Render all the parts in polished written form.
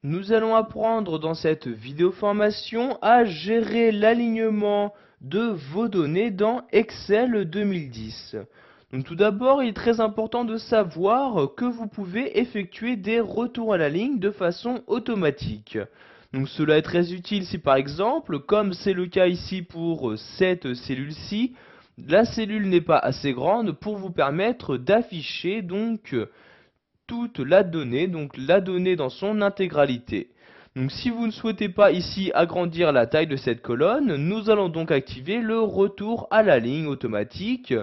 Nous allons apprendre dans cette vidéo formation à gérer l'alignement de vos données dans Excel 2010. Donc tout d'abord, il est très important de savoir que vous pouvez effectuer des retours à la ligne de façon automatique. Donc cela est très utile si par exemple, comme c'est le cas ici pour cette cellule-ci, la cellule n'est pas assez grande pour vous permettre d'afficher donc toute la donnée, donc la donnée dans son intégralité. Donc si vous ne souhaitez pas ici agrandir la taille de cette colonne, nous allons donc activer le retour à la ligne automatique.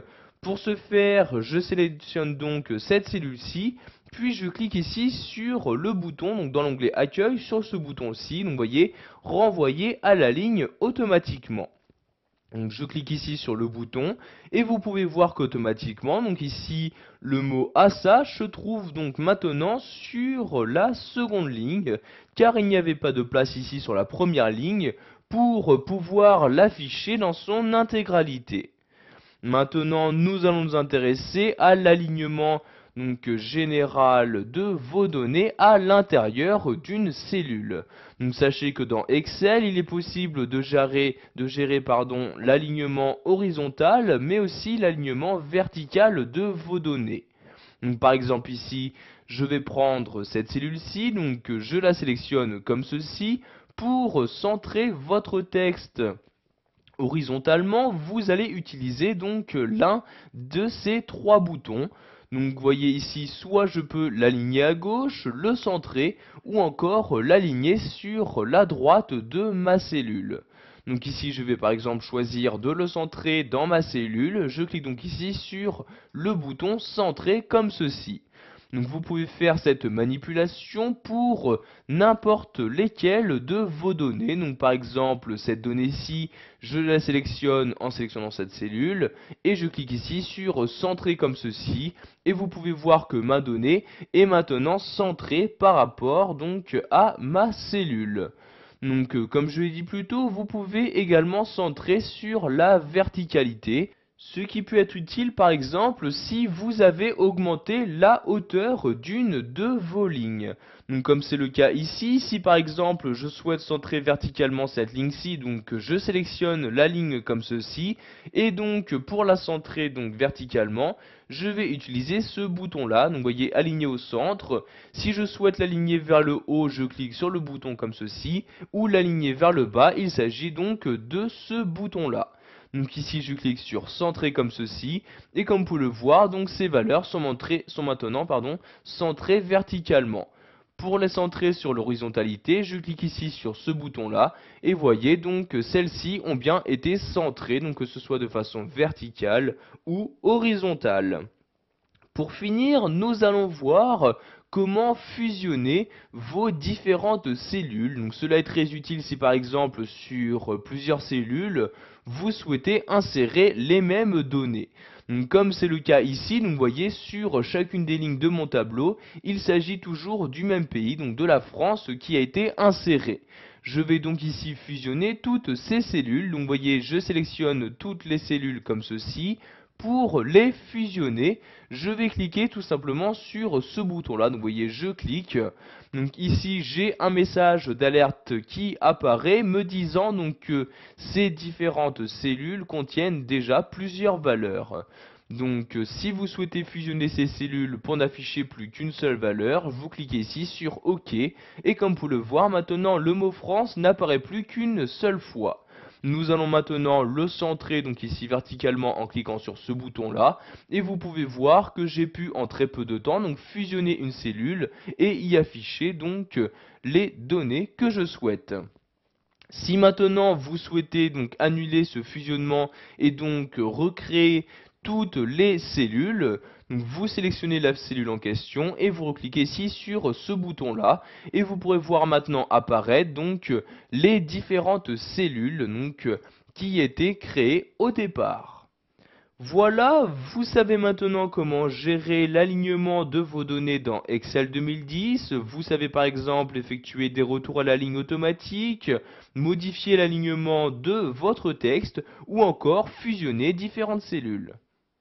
Pour ce faire, je sélectionne donc cette cellule-ci, puis je clique ici sur le bouton, donc dans l'onglet Accueil, sur ce bouton-ci, donc vous voyez, renvoyer à la ligne automatiquement. Donc je clique ici sur le bouton et vous pouvez voir qu'automatiquement, donc ici le mot ASA se trouve donc maintenant sur la seconde ligne, car il n'y avait pas de place ici sur la première ligne pour pouvoir l'afficher dans son intégralité. Maintenant, nous allons nous intéresser à l'alignement général de vos données à l'intérieur d'une cellule. Donc sachez que dans Excel, il est possible de gérer l'alignement horizontal, mais aussi l'alignement vertical de vos données. Donc, par exemple ici, je vais prendre cette cellule-ci, donc je la sélectionne comme ceci. Pour centrer votre texte horizontalement, vous allez utiliser donc l'un de ces trois boutons. Donc vous voyez ici, soit je peux l'aligner à gauche, le centrer, ou encore l'aligner sur la droite de ma cellule. Donc ici, je vais par exemple choisir de le centrer dans ma cellule. Je clique donc ici sur le bouton centrer comme ceci. Donc vous pouvez faire cette manipulation pour n'importe lesquelles de vos données. Donc par exemple, cette donnée-ci, je la sélectionne en sélectionnant cette cellule et je clique ici sur centrer comme ceci et vous pouvez voir que ma donnée est maintenant centrée par rapport donc à ma cellule. Donc comme je l'ai dit plus tôt, vous pouvez également centrer sur la verticalité. Ce qui peut être utile par exemple si vous avez augmenté la hauteur d'une de vos lignes. Donc comme c'est le cas ici, si par exemple je souhaite centrer verticalement cette ligne-ci, donc je sélectionne la ligne comme ceci, et donc pour la centrer donc verticalement, je vais utiliser ce bouton-là, donc vous voyez aligner au centre. Si je souhaite l'aligner vers le haut, je clique sur le bouton comme ceci, ou l'aligner vers le bas, il s'agit donc de ce bouton-là. Donc ici je clique sur centrer comme ceci et comme vous pouvez le voir, donc ces valeurs sont maintenant centrées verticalement. Pour les centrer sur l'horizontalité, je clique ici sur ce bouton là et voyez donc que celles-ci ont bien été centrées, donc que ce soit de façon verticale ou horizontale. Pour finir, nous allons voir comment fusionner vos différentes cellules. Donc cela est très utile si par exemple sur plusieurs cellules, vous souhaitez insérer les mêmes données. Donc, comme c'est le cas ici, vous voyez sur chacune des lignes de mon tableau, il s'agit toujours du même pays, donc de la France, qui a été inséré. Je vais donc ici fusionner toutes ces cellules. Donc vous voyez, je sélectionne toutes les cellules comme ceci. Pour les fusionner, je vais cliquer tout simplement sur ce bouton-là. Donc vous voyez, je clique. Donc ici, j'ai un message d'alerte qui apparaît me disant donc que ces différentes cellules contiennent déjà plusieurs valeurs. Donc si vous souhaitez fusionner ces cellules pour n'afficher plus qu'une seule valeur, vous cliquez ici sur OK. Et comme vous pouvez le voir, maintenant le mot France n'apparaît plus qu'une seule fois. Nous allons maintenant le centrer donc ici verticalement en cliquant sur ce bouton là et vous pouvez voir que j'ai pu en très peu de temps donc fusionner une cellule et y afficher donc les données que je souhaite. Si maintenant vous souhaitez donc annuler ce fusionnement et donc recréer toutes les cellules, donc vous sélectionnez la cellule en question et vous recliquez ici sur ce bouton là et vous pourrez voir maintenant apparaître donc les différentes cellules qui étaient créées au départ. Voilà, vous savez maintenant comment gérer l'alignement de vos données dans Excel 2010. Vous savez par exemple effectuer des retours à la ligne automatique, modifier l'alignement de votre texte ou encore fusionner différentes cellules.